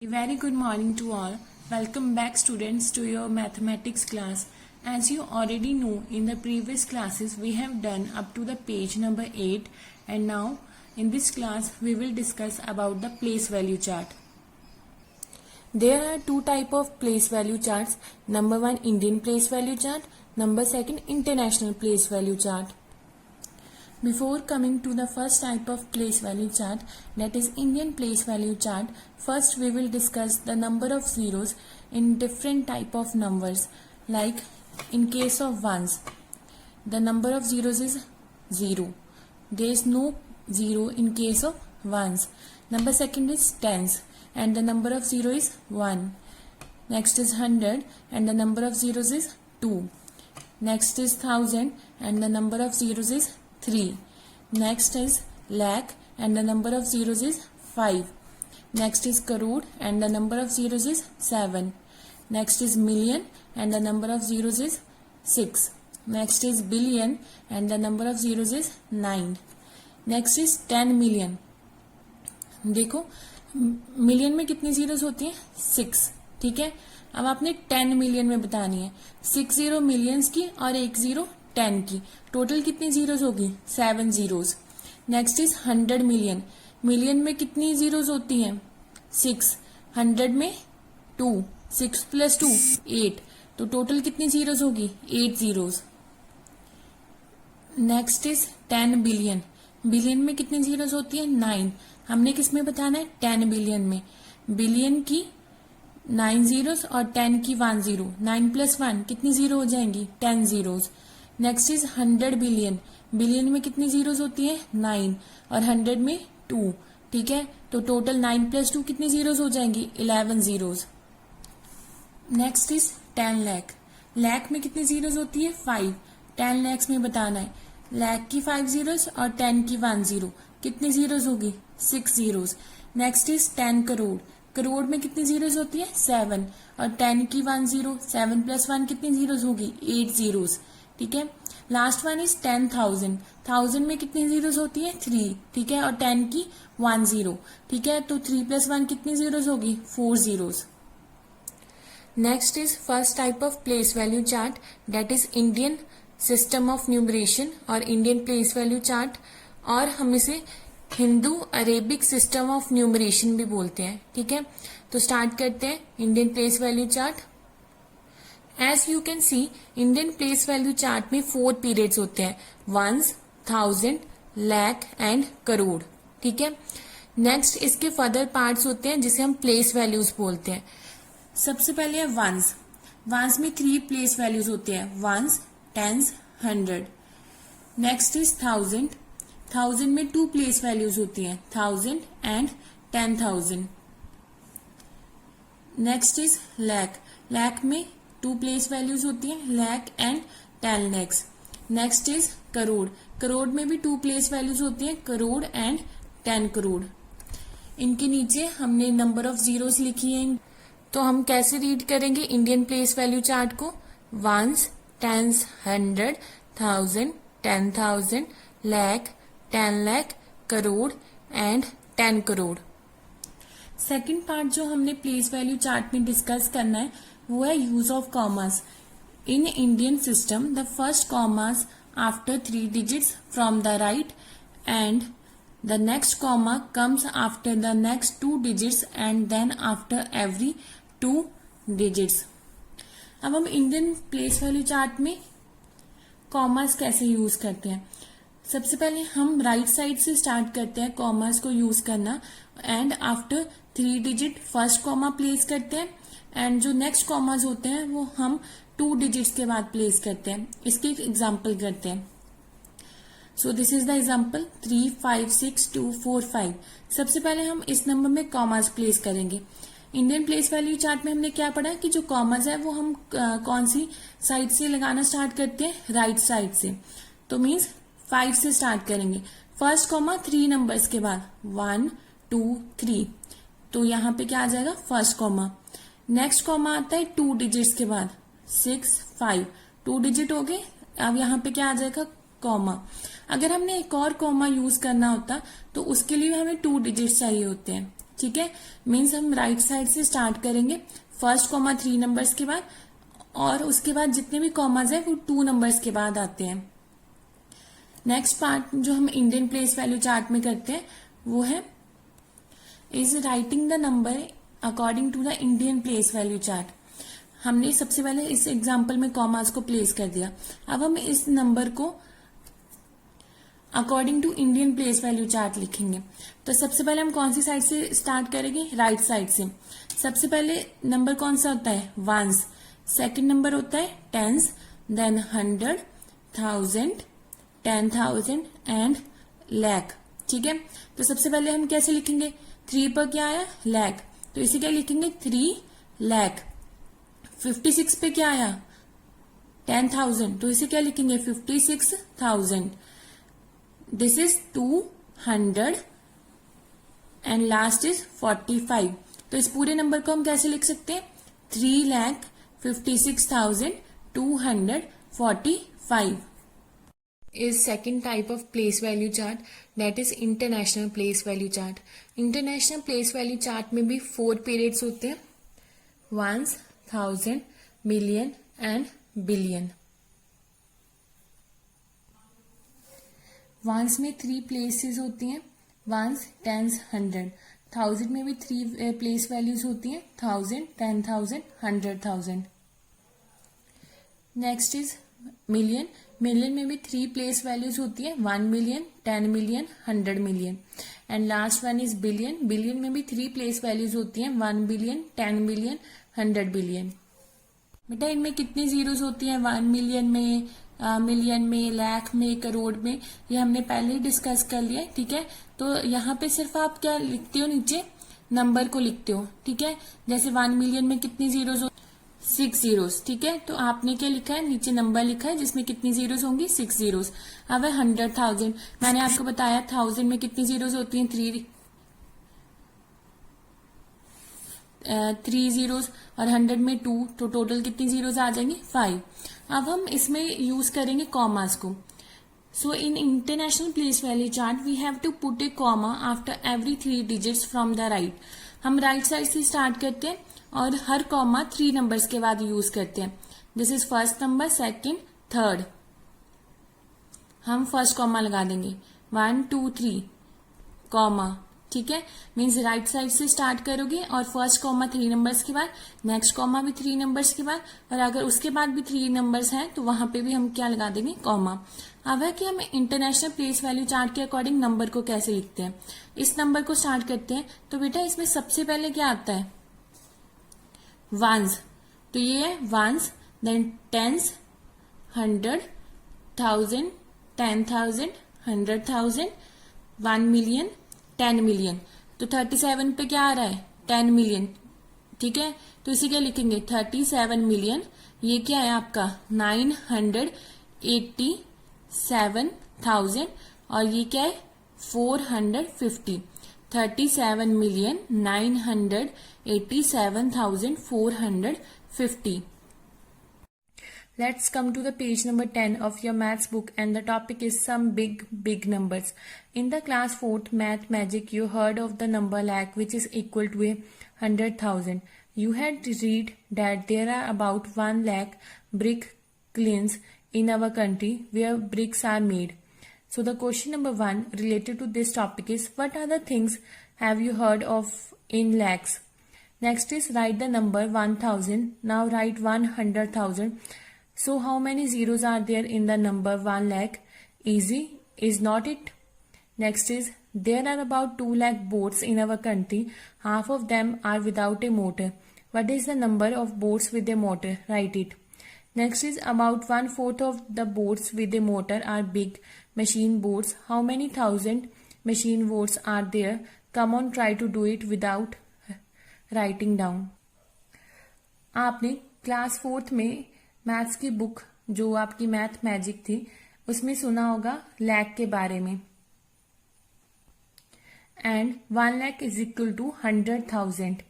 A very good morning to all. Welcome back students to your mathematics class. As you already know, in the previous classes we have done up to the page number 8 and now in this class we will discuss about the place value chart. There are two type of place value charts. Number 1 Indian place value chart, number 2 international place value chart. Before coming to the first type of place value chart, that is Indian place value chart, first we will discuss the number of zeros in different type of numbers. Like in case of ones, the number of zeros is 0. There is no 0 in case of ones. Number 2 is tens and the number of 0 is 1. Next is 100 and the number of zeros is 2. Next is 1000 and the number of zeros is 3. Next is lakh and the number of zeros is 5. Next is crore and the number of zeros is 7. Next is million and the number of zeros is 6. Next is billion and the number of zeros is 9. Next is 10 million. देखो million में कितनी zeros होती हैं 6. ठीक है, अब आपने 10 million में बतानी है. 6 0 मिलियंस की और 1 0 10 की. टोटल कितनी जीरोस होगी 7 zeros. Next is 100 million. Million में कितनी जीरोस होती हैं 6. 100 में 2. 6 प्लस 2 8. तो टोटल कितनी जीरोस होगी 8 zeros. Next is 10 billion. Billion में कितनी जीरोस होती है 9. हमने किस में बताना है 10 बिलियन में. बिलियन की 9 जीरोस और 10 की 1 जीरो. 9 प्लस 1 कितनी जीरो हो जाएंगी 10 zeros. Next is 100 billion. Billion में कितनी जीरोस होती है 9 और 100 में 2. ठीक है, तो टोटल 9 प्लस 2 कितनी जीरोस हो जाएंगी 11 zeros. Next is 10 lakh. Lakh में कितनी जीरोस होती है 5. 10 लैक्स में बताना है. लाख की 5 जीरोस और 10 की 1 जीरो. कितनी जीरोस होगी 6 zeros. Next is 10 crore. Crore में कितनी जीरोस होती है 7 और 10 की 1 जीरो. 7 प्लस 1 कितनी जीरोस होगी 8 जीरोस. ठीक है, लास्ट वन इज 10,000. 1000 में कितनी जीरोस होती है 3. ठीक है, और 10 की 1 जीरो. ठीक है, तो 3 प्लस 1 कितनी जीरोस होगी 4 zeros. Next is first type of place value chart, that is Indian system of numeration और इंडियन प्लेस वैल्यू चार्ट, और हम इसे Hindu Arabic system of numeration भी बोलते हैं. ठीक है, तो स्टार्ट करते हैं Indian place value chart. As you can see, Indian place value chart में 4 periods होते हैं. ones, thousand, lakh and crore. ठीक है, नेक्स्ट इसके फर्दर पार्ट्स होते हैं जिसे हम प्लेस वैल्यूज बोलते हैं. सबसे पहले है वंस. वंस में 3 प्लेस वैल्यूज होते हैं. Ones, tens, 100. Next is thousand. Thousand में 2 प्लेस वैल्यूज होती हैं. 1000 and 10,000. Next is lakh. Lakh में 2 प्लेस वैल्यूज होती हैं. Lakh and 10 lakhs. Next is crore. Crore में भी 2 प्लेस वैल्यूज होती हैं. करोड़ एंड 10 करोड़. इनके नीचे हमने नंबर ऑफ जीरोस लिखी है. तो हम कैसे रीड करेंगे इंडियन प्लेस वैल्यू चार्ट को. Ones, tens, 100, 1000, 10,000, lakh, 10 lakh, crore and 10 crore. Second part जो हमने प्लेस वैल्यू चार्ट में डिस्कस करना है वो है use of commas. In Indian system the first commas after 3 digits from the right and the next comma comes after the next 2 digits and then after every 2 digits. अब हम Indian place value chart में commas कैसे use करते हैं. सबसे पहले हम right side से स्टार्ट करते हैं कॉमास को यूज करना and after 3 digit first comma place करते हैं एंड जो नेक्स्ट कॉमास होते हैं वो हम 2 डिजिट्स के बाद प्लेस करते हैं. इसके एक एग्जाम्पल करते हैं. So this is the example 3 5 6 2 4 5. सबसे पहले हम इस नंबर में कॉमास प्लेस करेंगे. इंडियन प्लेस वैल्यू चार्ट में हमने क्या पढ़ा कि जो कॉमास है वो हम कौन सी साइड से लगाना स्टार्ट करते हैं राइट साइड से. तो मीन्स 5 से स्टार्ट करेंगे. फर्स्ट कॉमा 3 नंबर्स के बाद 1 2 3. तो यहाँ पे क्या आ जाएगा फर्स्ट कॉमा. नेक्स्ट कॉमा आता है 2 डिजिट्स के बाद 6 5. 2 डिजिट हो गए. अब यहाँ पे क्या आ जाएगा कॉमा. अगर हमने एक और कॉमा यूज करना होता तो उसके लिए हमें 2 डिजिट्स चाहिए होते हैं. ठीक है, मीन्स हम राइट साइड से स्टार्ट करेंगे, फर्स्ट कॉमा 3 नंबर्स के बाद, और उसके बाद जितने भी कॉमाज है वो 2 नंबर्स के बाद आते हैं। नेक्स्ट पार्ट जो हम इंडियन प्लेस वैल्यू चार्ट में करते हैं वो है is writing the number according to the Indian place value chart. हमने सबसे पहले इस एग्जांपल में कॉमास को प्लेस कर दिया, अब हम इस नंबर को according to Indian place value chart लिखेंगे। तो सबसे पहले हम कौन सी साइड से स्टार्ट करेंगे, राइट साइड से। सबसे पहले नंबर कौन सा होता है, वंस, सेकंड नंबर होता है टेंस, देन 100, 1000, 10,000 एंड लैख। ठीक है, तो सबसे पहले हम कैसे लिखेंगे, 3 पर क्या आया, लैख, तो इसे क्या लिखेंगे 3 लैख। 56 पे क्या आया, 10,000, तो इसे क्या लिखेंगे 56,000। This is 200 and last is 45। तो इस पूरे नंबर को हम कैसे लिख सकते हैं, 3,56,245 is second type of place value chart, that is international place value chart. International place value chart में भी 4 periods होते हैं, ones, thousand, million and billion. ones में 3 places होती हैं, ones, tens, 100. थाउजेंड में भी 3 प्लेस वैल्यूज होती हैं, 1000, 10,000, 100,000. नेक्स्ट इज मिलियन, मिलियन में भी 3 प्लेस वैल्यूज होती है, 1 million, 10 million, 100 million. And last one is billion, billion में भी 3 प्लेस वैल्यूज होती हैं, 1 बिलियन, 10 बिलियन, 100 बिलियन. बेटा इनमें कितनी जीरोस होती हैं, 1 मिलियन में, मिलियन में, लाख में, करोड़ में, ये हमने पहले ही डिस्कस कर लिया है. ठीक है, तो यहाँ पे सिर्फ आप क्या लिखते हो, नीचे नंबर को लिखते हो. ठीक है, जैसे 1 मिलियन में कितनी जीरोस, 6 जीरोस. ठीक है, तो आपने क्या लिखा है, नीचे नंबर लिखा है जिसमें कितनी जीरोस होंगी, 6 जीरोस. अब है 100,000, मैंने आपको बताया 1000 में कितनी जीरोस होती हैं, 3 जीरोस, और 100 में 2, तो टोटल कितनी जीरोस आ जाएंगी, 5. अब हम इसमें यूज करेंगे कॉमास को. So in international place value chart we have to put a comma after every 3 digits from the right. हम राइट साइड से स्टार्ट करते हैं और हर कॉमा 3 नंबर्स के बाद यूज करते हैं. This is first number, second, third. हम फर्स्ट कॉमा लगा देंगे, 1 2 3 कॉमा. ठीक है, मीन्स राइट साइड से स्टार्ट करोगे और फर्स्ट कॉमा 3 नंबर्स के बाद, नेक्स्ट कॉमा भी 3 नंबर्स के बाद, और अगर उसके बाद भी 3 नंबर्स हैं तो वहां पे भी हम क्या लगा देंगे, कॉमा. अब है कि हम इंटरनेशनल प्लेस वैल्यू चार्ट के अकॉर्डिंग नंबर को कैसे लिखते हैं. इस नंबर को स्टार्ट करते हैं, तो बेटा इसमें सबसे पहले क्या आता है, वंस. तो ये है ones, then tens, 100, 1000, 10,000, 100,000, 1 million, 10 million. तो 37 पे क्या आ रहा है, 10 मिलियन. ठीक है, तो इसे क्या लिखेंगे, 37 मिलियन. ये क्या है आपका 987,000, और ये क्या है 450. 37,987,450. Let's come to the page number 10 of your maths book, and the topic is some big numbers. In the class 4th math magic, you heard of the number lakh, which is equal to 100,000. You had read that there are about 1 lakh brick kilns in our country where bricks are made. So the question number 1 related to this topic is, what are the things have you heard of in lakhs? Next is write the number 1000. Now write 100,000. So how many zeros are there in the number 1 lakh? Easy, is not it? Next is, there are about 2 lakh boats in our country. Half of them are without a motor. What is the number of boats with a motor? Write it. Next is, about 1/4 of the boats with a motor are big machine boats. How many thousand machine boats are there? Come on, try to do it without writing down. आपने class 4th में maths की book जो आपकी math magic थी उसमें सुना होगा लैख के बारे में. And 1 lakh is equal to 100,000.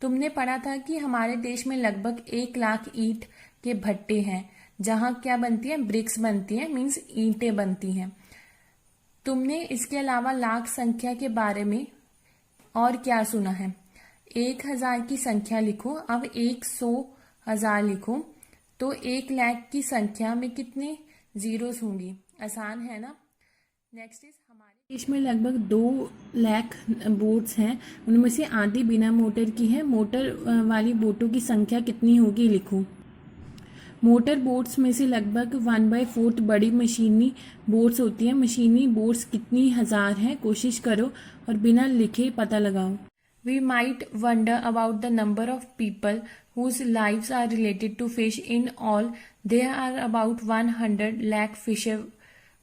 तुमने पढ़ा था कि हमारे देश में लगभग 1 लाख ईंट के भट्टे हैं जहां क्या बनती है, ब्रिक्स बनती है, मीन्स ईंटें बनती हैं. तुमने इसके अलावा लाख संख्या के बारे में और क्या सुना है। 1000 की संख्या लिखो। अब 100,000 लिखो तो 1,00,000 की संख्या में कितने जीरोस होंगी। आसान है ना। नेक्स्ट इज हमारे देश में लगभग 2 लाख बोट्स हैं, उनमें से आधी बिना मोटर की है। मोटर वाली बोटों की संख्या कितनी होगी लिखो। मोटर बोट्स में से लगभग 1/4 बड़ी मशीनी बोट्स होती हैं। मशीनी बोट्स कितनी हजार हैं कोशिश करो और बिना लिखे पता लगाओ। We might wonder about the number of people whose lives are related to fish. In all, there are about 100 lakh fisher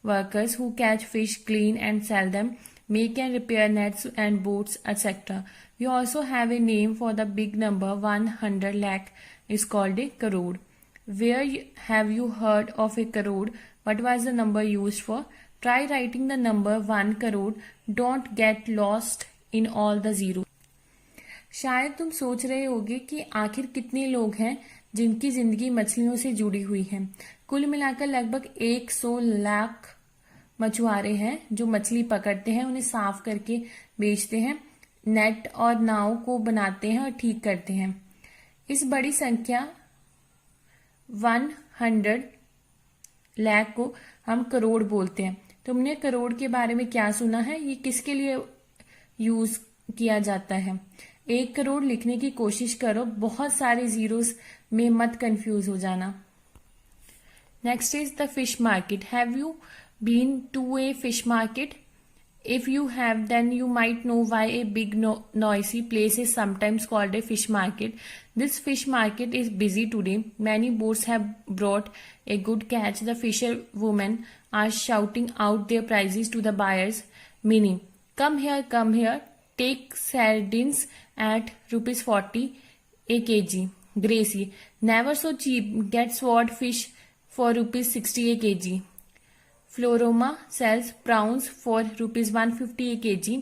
workers who catch fish, clean and sell them, make and repair nets and boats, etc. We also have a name for the big number. 100 lakh is called a crore. Where have you heard of a crore? What was the number used for? Try writing the number 1 crore. Don't get lost in all the zeros. शायद तुम सोच रहे होगे कि आखिर कितने लोग हैं जिनकी जिंदगी मछलियों से जुड़ी हुई है। कुल मिलाकर लगभग 100 लाख मछुआरे हैं जो मछली पकड़ते हैं, उन्हें साफ करके बेचते हैं, नेट और नाव को बनाते हैं और ठीक करते हैं। इस बड़ी संख्या 100 लाख को हम करोड़ बोलते हैं। तुमने करोड़ के बारे में क्या सुना है? ये किसके लिए यूज किया जाता है? 1 करोड़ लिखने की कोशिश करो, बहुत सारे जीरोस में मत कंफ्यूज हो जाना। Next is the fish market. Have you been to a fish market? If you have, then you might know why a big noisy place is sometimes called a fish market. This fish market is busy today. Many boats have brought a good catch. The fisherwomen are shouting out their prices to the buyers, meaning, come here, take sardines at ₹40 a kg. Gracie, never so cheap, get swordfish for ₹60 a kg. Floroma sells prawns for ₹150 a kg.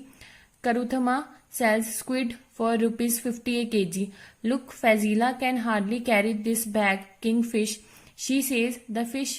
Karuthama sells squid for ₹50 a kg. Look, Fazila can hardly carry this bag. Kingfish, she says, the fish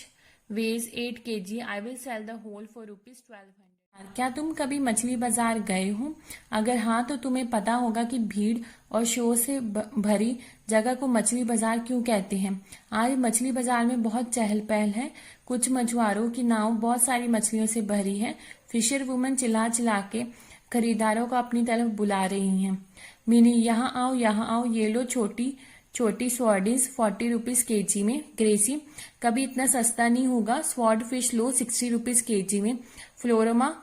weighs 8 kg. I will sell the whole for ₹1,200. क्या तुम कभी मछली बाजार गए हो? अगर हाँ तो तुम्हें पता होगा कि भीड़ और शोर से भरी जगह को मछली बाजार क्यों कहते हैं। आज मछली बाजार में बहुत चहल पहल है। कुछ मछुआरों की नाव बहुत सारी मछलियों से भरी है। फिशर वुमन चिल्ला चिल्ला के खरीदारों को अपनी तरफ बुला रही हैं। मिनी, यहाँ आओ, ये लो छोटी स्वॉर्डिस ₹40 kg में। ग्रेसी, कभी इतना सस्ता नहीं होगा, स्वॉर्ड फिश लो ₹60 kg में। फ्लोरमा,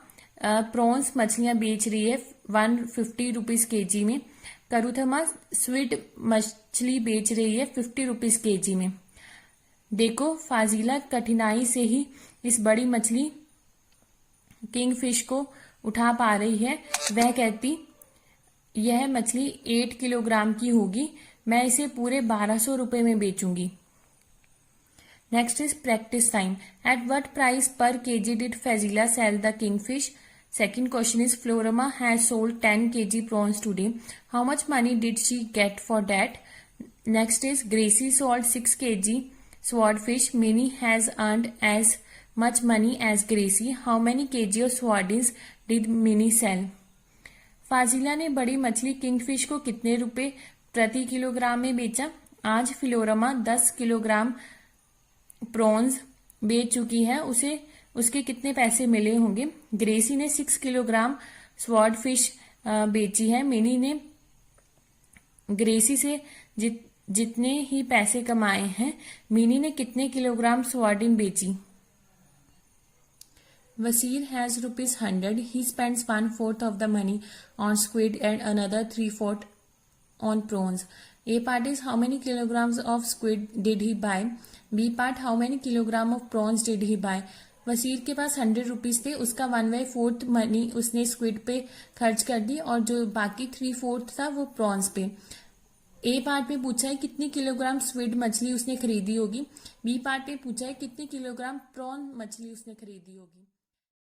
प्रॉन्स मछलियां बेच रही है ₹150 kg में। करूथमा, स्वीट मछली बेच रही है ₹50 kg में। देखो, फाजिला कठिनाई से ही इस बड़ी मछली किंगफिश को उठा पा रही है। वह कहती, यह मछली 8 किलोग्राम की होगी, मैं इसे पूरे ₹1200 में बेचूंगी। Next is practice time. At what price per kg did Fazila sell the kingfish? Second question is, Floroma has sold 10 kg prawns today. How much money did she get for that? Next is, Gracie sold 6 kg swordfish. Minnie has earned as much money as Gracie. How many kg of swordfish did Minnie sell? फाजिला ने बड़ी मछली kingfish को कितने रुपए प्रति kilogram में बेचा? आज फ्लोरमा 10 किलोग्राम प्रॉन्स बेच चुकी है, उसे उसके कितने पैसे मिले होंगे? ग्रेसी ने 6 किलोग्राम स्वॉर्ड फिश बेची है। मिनी ने ग्रेसी से जितने ही पैसे कमाए हैं, मिनी ने कितने किलोग्राम स्वॉर्डिन बेची? Vasir has ₹100. He spends 1/4 of the money on squid and another 3/4 on prawns. A part is, how many kilograms of squid did he buy? B part, how many kilogram of prawns did he buy? Wasir के पास ₹100 थे, उसका 1/4 money उसने squid पे खर्च कर दी और जो बाकी 3/4 था वो प्रॉन्स पे। ए पार्ट में पूछा है कितनी किलोग्राम स्क्विड मछली उसने खरीदी होगी। बी पार्ट में पूछा है कितने किलोग्राम प्रॉन मछली उसने खरीदी होगी।